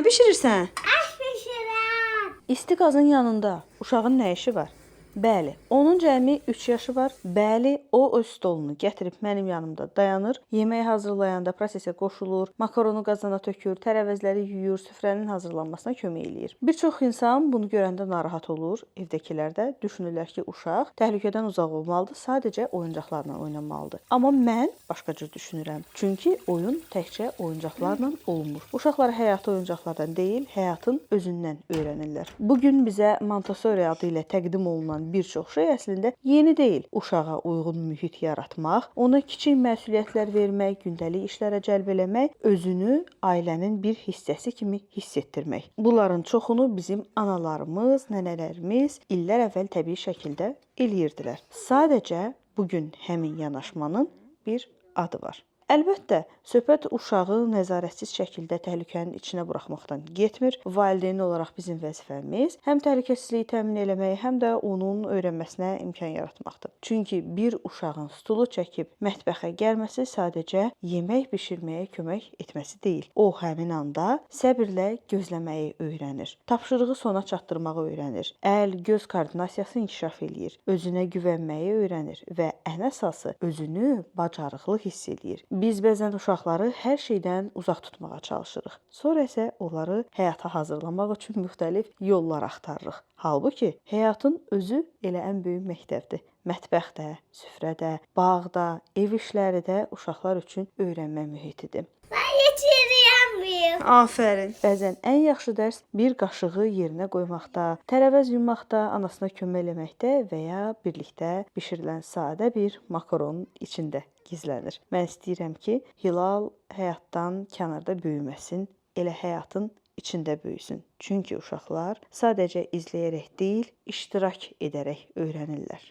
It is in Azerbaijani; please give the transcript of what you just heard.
Nə bişirirsən? Aş pişirəm. İsti qazın yanında uşağın nə işi var? Bəli, onun cəmi 3 yaşı var. Bəli, o öz stolunu gətirib mənim yanımda dayanır. Yemək hazırlayanda prosesə qoşulur, makaronu qazana tökür, tərəvəzləri yuyur, süfrənin hazırlanmasına kömək eləyir. Bir çox insan bunu görəndə narahat olur. Evdəkilər də düşünürlər ki, uşaq təhlükədən uzaq olmalıdır, sadəcə oyuncaqlarla oynamalıdır. Amma mən başqa cür düşünürəm. Çünki oyun təkcə oyuncaqlarla olmur. Uşaqlar həyatı oyuncaqlardan deyil, həyatın özündən öyrənirlər. Bu gün bizə Montessori adı ilə təqdim olunan bir çox şey əslində yeni deyil. Uşağa uyğun mühit yaratmaq, ona kiçik məsuliyyətlər vermək, gündəlik işlərə cəlb eləmək, özünü ailənin bir hissəsi kimi hiss etdirmək. Bunların çoxunu bizim analarımız, nənələrimiz illər əvvəl təbii şəkildə eləyirdilər. Sadəcə bu gün həmin yanaşmanın bir adı var. Əlbəttə, söhbət uşağı nəzarətsiz şəkildə təhlükənin içinə buraxmaqdan getmir. Valideyn olaraq bizim vəzifəmiz həm təhlükəsizliyi təmin etmək, həm də onun öyrənməsinə imkan yaratmaqdır. Çünki bir uşağın stulu çəkib mətbəxə gəlməsi sadəcə yemək bişirməyə kömək etməsi deyil. O həmin anda səbrlə gözləməyi öyrənir. Tapşırığı sona çatdırmağı öyrənir. Əl-göz koordinasiyası inkişaf eləyir. Özünə güvənməyi öyrənir və ən əsası özünü bacarıqlı hiss eləyir. Biz bəzən uşaqları hər şeydən uzaq tutmağa çalışırıq. Sonra isə onları həyata hazırlamaq üçün müxtəlif yollar axtarırıq. Halbuki həyatın özü elə ən böyük məktəbdir. Mətbəxdə, süfrədə, bağda, ev işləri də uşaqlar üçün öyrənmə mühitidir. Mən yetişdirəm. Afərin. Bəzən ən yaxşı dərs bir qaşığı yerinə qoymaqda, tərəvəz yummaqda, anasına kömək eləməkdə və ya birlikdə bişirilən sadə bir makaronun içində gizlənir. Mən istəyirəm ki, Hilal həyatdan kənarda böyüməsin, elə həyatın içində böyüsün. Çünki uşaqlar sadəcə izləyərək deyil, iştirak edərək öyrənirlər.